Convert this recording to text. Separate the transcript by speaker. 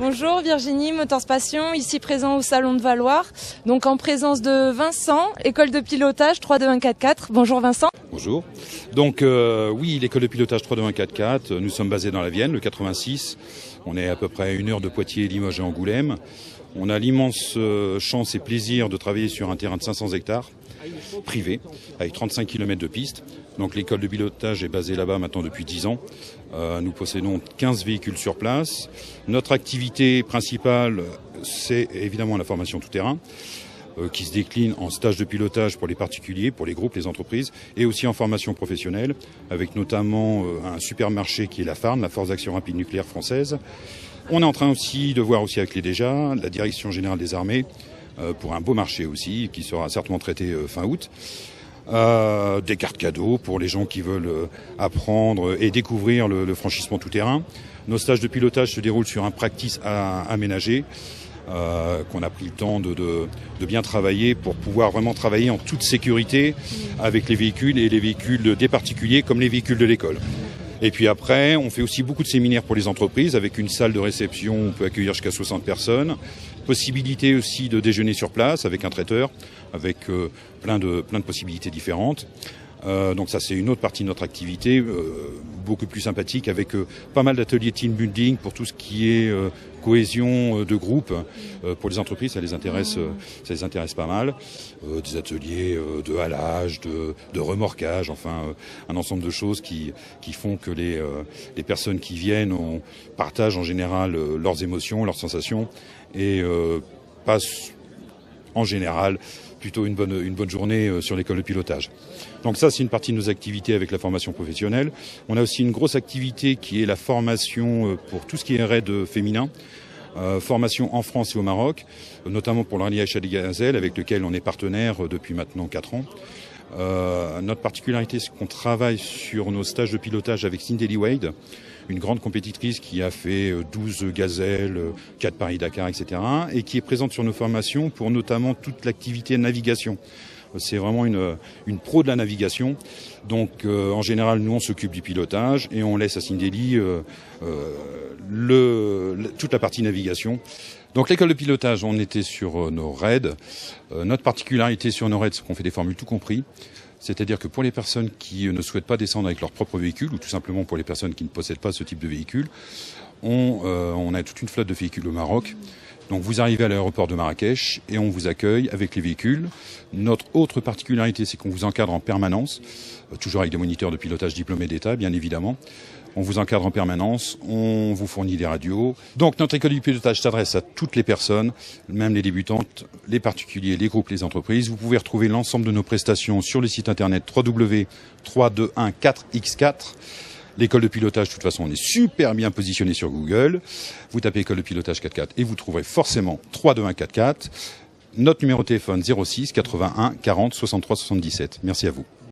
Speaker 1: Bonjour Virginie, Motors Passion, ici présent au Salon de Valoir, donc en présence de Vincent, école de pilotage 32144. Bonjour Vincent.
Speaker 2: Bonjour. Donc oui, l'école de pilotage 32144, nous sommes basés dans la Vienne, le 86. On est à peu près à 1 heure de Poitiers, Limoges et Angoulême. On a l'immense chance et plaisir de travailler sur un terrain de 500 hectares, privé, avec 35 km de piste. Donc l'école de pilotage est basée là-bas maintenant depuis 10 ans. Nous possédons 15 véhicules sur place. Notre activité principale, c'est évidemment la formation tout-terrain, qui se décline en stage de pilotage pour les particuliers, pour les groupes, les entreprises, et aussi en formation professionnelle, avec notamment un supermarché qui est la FARN, la Force d'Action Rapide Nucléaire Française. On est en train aussi de voir aussi avec les DEJA, la Direction Générale des Armées, pour un beau marché aussi, qui sera certainement traité fin août. Des cartes cadeaux pour les gens qui veulent apprendre et découvrir le franchissement tout-terrain. Nos stages de pilotage se déroulent sur un practice aménagé, qu'on a pris le temps de bien travailler pour pouvoir vraiment travailler en toute sécurité avec les véhicules et les véhicules des particuliers comme les véhicules de l'école. Et puis après, on fait aussi beaucoup de séminaires pour les entreprises avec une salle de réception où on peut accueillir jusqu'à 60 personnes. Possibilité aussi de déjeuner sur place avec un traiteur, avec plein de possibilités différentes. Donc ça, c'est une autre partie de notre activité, beaucoup plus sympathique, avec pas mal d'ateliers team building pour tout ce qui est cohésion de groupe. Pour les entreprises, ça les intéresse pas mal. Des ateliers de halage, de remorquage, enfin un ensemble de choses qui font que les personnes qui viennent partagent en général leurs émotions, leurs sensations et passent en général plutôt une bonne journée sur l'école de pilotage. Donc ça, c'est une partie de nos activités avec la formation professionnelle. On a aussi une grosse activité qui est la formation pour tout ce qui est raid féminin. Formation en France et au Maroc, notamment pour le rallye Aïcha des Gazelles, avec lequel on est partenaire depuis maintenant 4 ans. Notre particularité, c'est qu'on travaille sur nos stages de pilotage avec Cindy Wade, une grande compétitrice qui a fait 12 gazelles, 4 Paris-Dakar, etc. et qui est présente sur nos formations pour notamment toute l'activité de navigation. C'est vraiment une pro de la navigation. Donc en général, nous on s'occupe du pilotage et on laisse à Cindy toute la partie navigation. Donc l'école de pilotage, on était sur nos raids. Notre particularité sur nos raids, c'est qu'on fait des formules tout compris. C'est-à-dire que pour les personnes qui ne souhaitent pas descendre avec leur propre véhicule, ou tout simplement pour les personnes qui ne possèdent pas ce type de véhicule, on a toute une flotte de véhicules au Maroc. Donc vous arrivez à l'aéroport de Marrakech et on vous accueille avec les véhicules. Notre autre particularité, c'est qu'on vous encadre en permanence, toujours avec des moniteurs de pilotage diplômés d'État, bien évidemment. On vous encadre en permanence, on vous fournit des radios. Donc notre école du pilotage s'adresse à toutes les personnes, même les débutantes, les particuliers, les groupes, les entreprises. Vous pouvez retrouver l'ensemble de nos prestations sur le site internet www.3214x4. L'école de pilotage, de toute façon, on est super bien positionné sur Google. Vous tapez école de pilotage 4x4 et vous trouverez forcément 32144. Notre numéro de téléphone 06 81 40 63 77. Merci à vous.